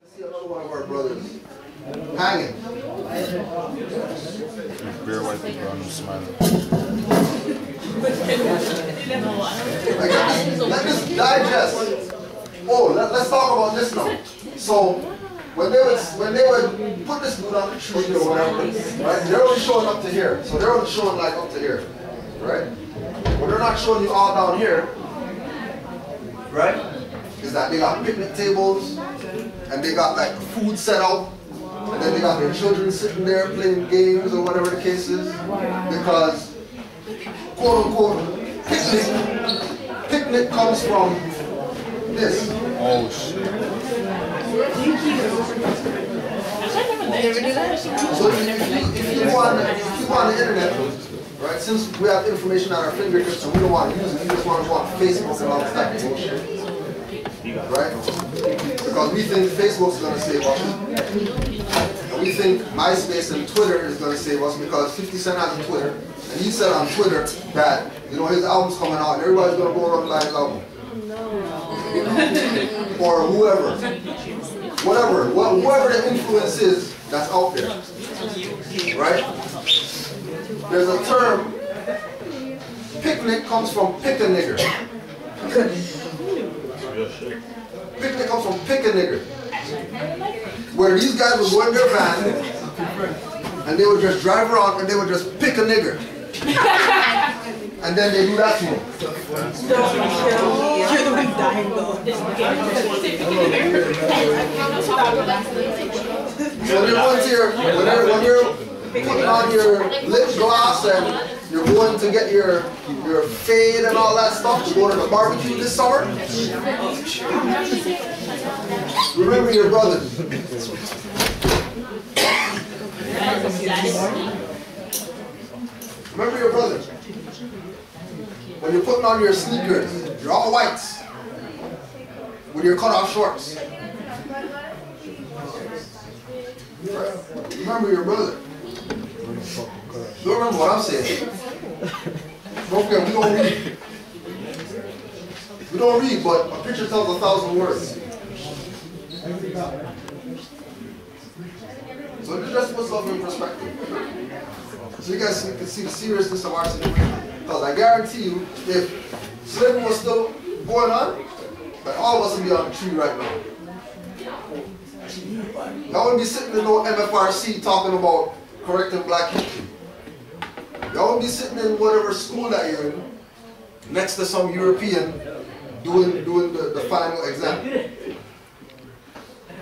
See another one of our brothers hanging. Beer white people around him smiling. Let this digest. Oh, let's talk about this now. So when they would put this dude on the tree or whatever, right? They're only showing up to here. So they're only showing like up to here, right? But they're not showing you all down here, right? Is that they got picnic tables and they got like food set out. And then they got their children sitting there playing games or whatever the case is. Because, quote unquote, picnic comes from this. Oh shit. So if you go on the internet, right, since we have information at our fingertips and we don't want to use it, we just want to go on Facebook and all this type of bullshit. Right? Because we think Facebook's going to save us. And we think MySpace and Twitter is going to save us because 50 Cent has a Twitter. And he said on Twitter that, you know, his album's coming out and everybody's going to go around like his album. Or whoever. Whoever the influence is that's out there. Right? There's a term, picnic comes from pick a nigger. Picnic comes from pick a nigger. Where these guys would go in their van and they would just drive around and they would just pick a nigger. And then they do that to him. You're the one dying though. So when you're putting on your lip gloss and you're going to get your fade and all that stuff to go to the barbecue this summer, remember your brothers. Remember your brothers. When you're putting on your sneakers, you're all whites with your cut-off shorts. Remember your brother. Don't remember what I'm saying. Don't forget, we don't read. We don't read, but a picture tells 1,000 words. So just put stuff in perspective. So you guys can see the seriousness of our situation. Because I guarantee you, if slavery was still going on, then all of us would be on the tree right now. Y'all wouldn't be sitting in no MFRC talking about correcting black history. Y'all wouldn't be sitting in whatever school that you're in, next to some European doing the final exam.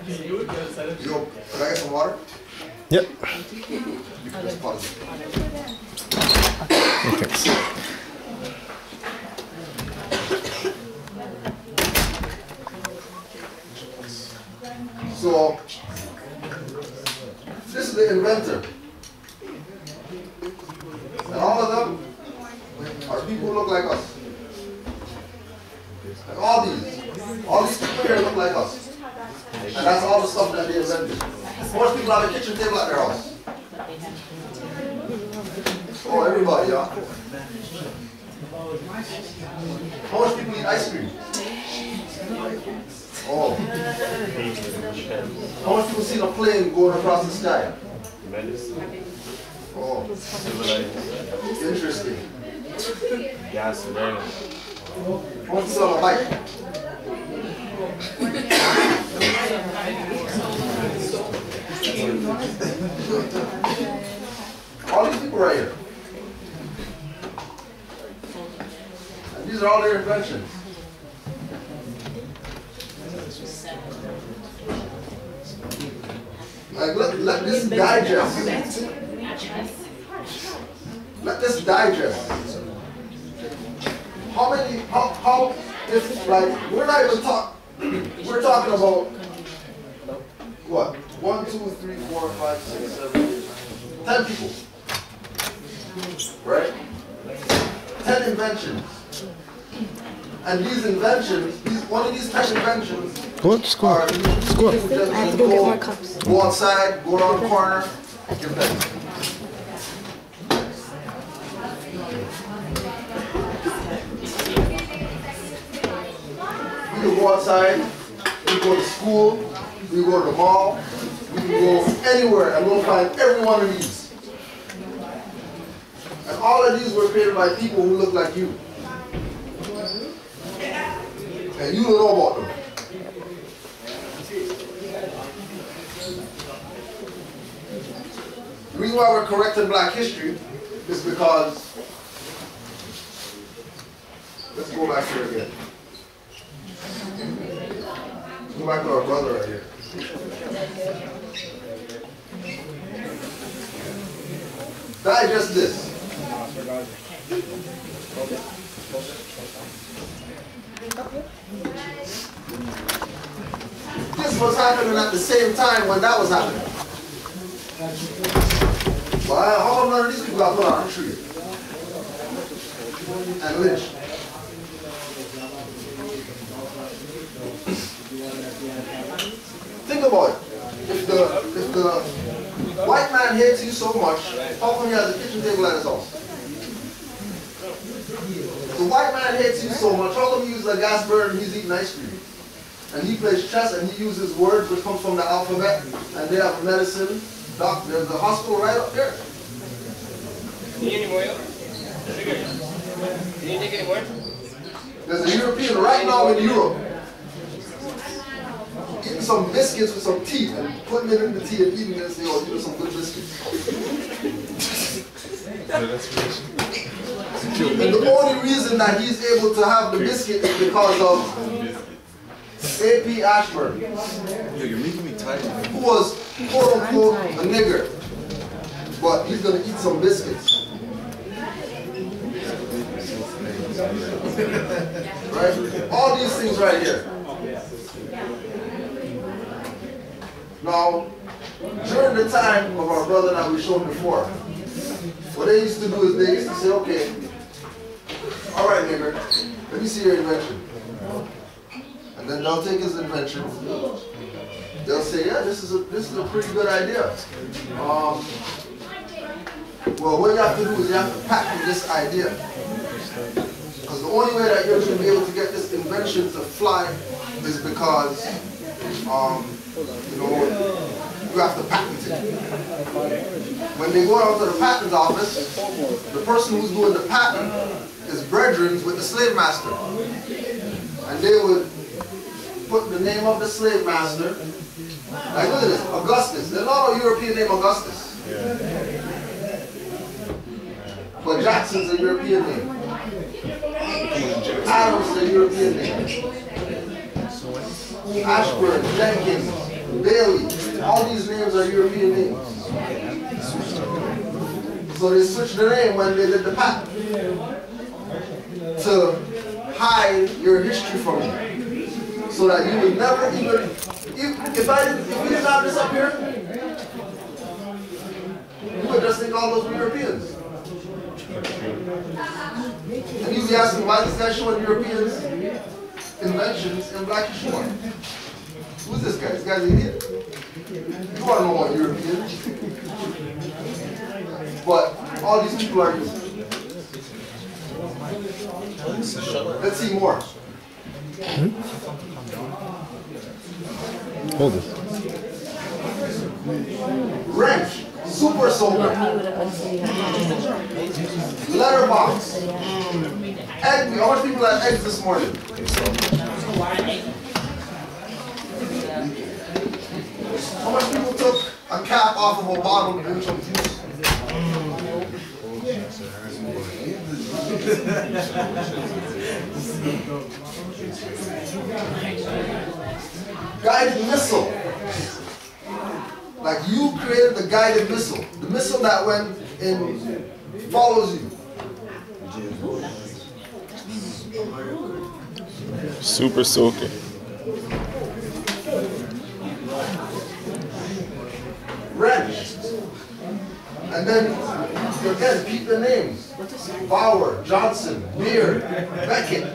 Yo, can I get some water? Yep. You can just pause it. Thanks. So, this is the inventor. And all of them are people who look like us. Like all these people here look like us. And that's all the stuff that they invented. Most people have a kitchen table at their house. Oh, everybody, yeah. How much people eat ice cream? Oh. How much people see a plane going across the sky? Oh. Interesting. Gas and burning. How much people have a bike? All these people right here. And these are all their inventions. Like let this digest. Let this digest. How if like we're not even we're talking about what? 1, 2, 3, 4, 5, 6, 7, 10 people. Right? 10 inventions. And these inventions, one of these 10 inventions Go on, just go on. Just go on. I have to go get more cups. Go outside, go around the corner, give them. You can go outside, you can go to school, We go to the mall. We can go anywhere and we'll find every one of these. And all of these were created by people who look like you. And you don't know about them. The reason why we're correcting black history is because, let's go back here again. Go back to our brother right here. Digest this. This was happening at the same time when that was happening. Well, how come none of these people got put on a tree and lynched? Think about it. If the white man hates you so much, how come he has a kitchen table at his house? If the white man hates you so much, how come he uses a gas burner and he's eating ice cream? And he plays chess and he uses words which come from the alphabet, and they have medicine, doctor, there's a hospital right up there. Need any more? You need any more? There's a European right now in Europe eating some biscuits with some tea and putting it in the tea and eating it and saying, oh, these are some good biscuits. And the only reason that he's able to have the biscuit is because of A.P. Ashburn, You're making me tired. who was quote unquote a nigger, but he's gonna eat some biscuits. Right? All these things right here. Now, during the time of our brother that we showed before, what they used to do is they used to say, okay, all right, nigger, let me see your invention. And then they'll take his invention. They'll say, yeah, this is a pretty good idea. Well, what you have to do is you have to patent this idea. Because the only way that you're going to be able to get this invention to fly is because, you know, you have to patent it. When they go down to the patent office, the person who's doing the patent is brethren with the slave master. And they would put the name of the slave master. Like, look at this, Augustus. There's not a European name Augustus. But Jackson's a European name. Adams is a European name. Ashburn, Jenkins, Bailey, all these names are European names. So they switched the name when they did the patent to hide your history from you, so that you would never even, if we didn't have this up here, you would just think all those were Europeans. And you'd be asking, why is this guy showing Europeans inventions in Black History Month? Who's this guy? This guy's an idiot. You want to know about Europeans. But all these people are used. Let's see more. Hold it. Wrench, super soaker, letterbox, egg. How much people had eggs this morning? How much people took a cap off of a bottle and drink some juice? Guided missile. Like, you created the guided missile. The missile that when it follows you. Super soaker. Wrench. And then, again, keep the names. Bauer, Johnson, Beard, Beckett,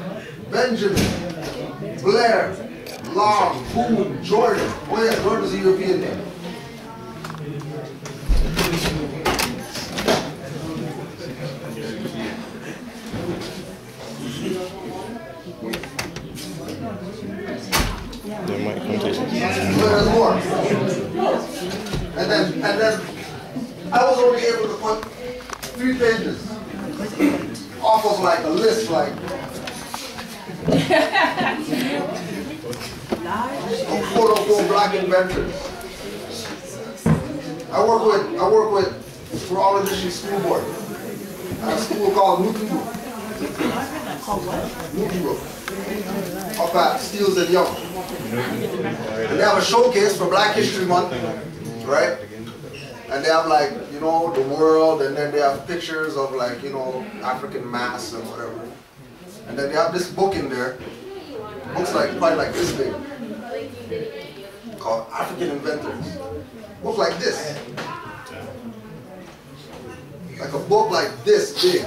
Benjamin, Blair, Long, Boone, Jordan. Oh yeah, Jordan's a European name. They might come to you. But there's more. And then I was only able to put 3 pages off of like a list, like of quote-unquote black inventors. I work with Horology School Board at a school called Newton Group. Newton Group. Up at Steeles and Young. And they have a showcase for Black History Month, right? And they have like, you know, the world, and then they have pictures of like, you know, African masks and whatever. And then they have this book in there, looks like probably like this big, called African Inventors. Book like this. Like a book like this big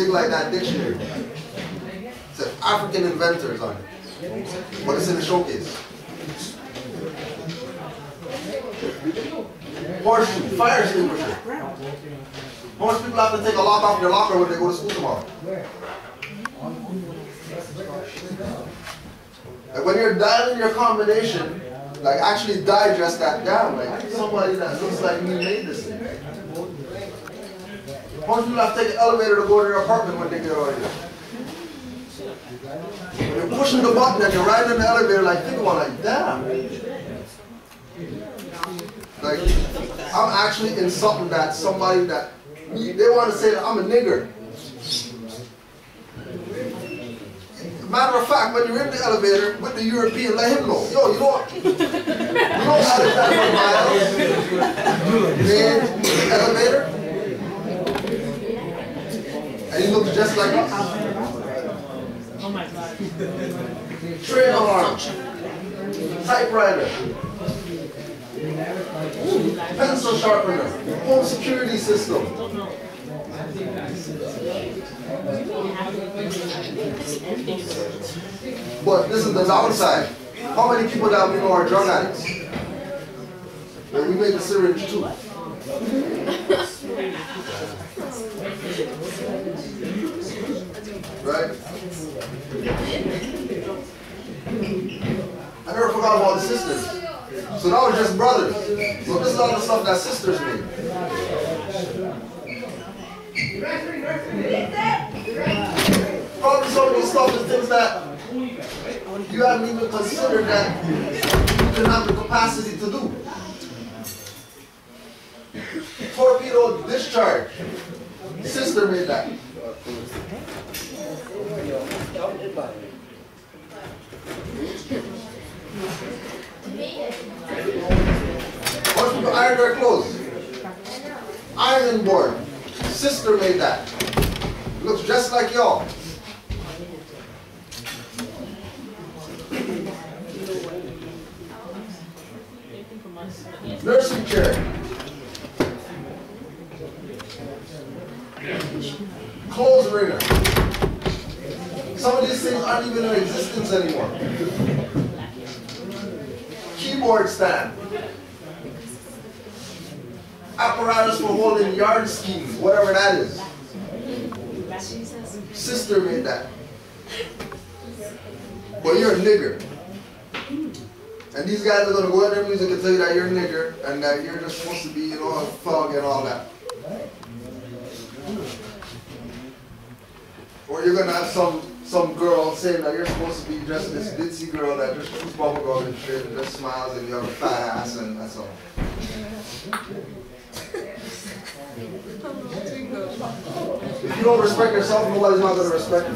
like that dictionary. It says African Inventors on it. But it's in the showcase. Horseshoe, fire extinguisher. Most people have to take a lock off their locker when they go to school tomorrow. And when you're dialing your combination, like actually digest that down, like somebody that looks like me made this thing. Most people have to take an elevator to go to their apartment when they get out of here. When you're pushing the button and you're riding in the elevator, like think about it, like damn. Like I'm actually in something that somebody that they want to say that I'm a nigger. Matter of fact, when you're in the elevator with the European, let him know. Yo, you know Alexander Miles in the elevator? And he looks just like us. Oh my God. Train alarm. Typewriter. Pencil sharpener. Home security system. But this is the downside. How many people that we know are drug addicts? And we made the syringe too. Right? I never forgot about the sisters. So that was just brothers. So this is all the stuff that sisters made. Probably some of these stuff is things that you haven't even considered that you can have the capacity to do. Torpedo discharge. Sister made that. Most people iron their clothes. Ironing board. Sister made that. Looks just like y'all. Nursing chair. Clothes wringer. Some of these things aren't even in existence anymore. Keyboard stand. Apparatus for holding yard schemes, whatever that is. Sister made that. But you're a nigger. And these guys are going to go in their music and tell you that you're a nigger and that you're just supposed to be, you know, a thug and all that. Or you're going to have some girl saying that you're supposed to be just this ditzy girl that just chews bubblegum and shit and just smiles and you have a fat ass and that's all. If you don't respect yourself, nobody's not going to respect you.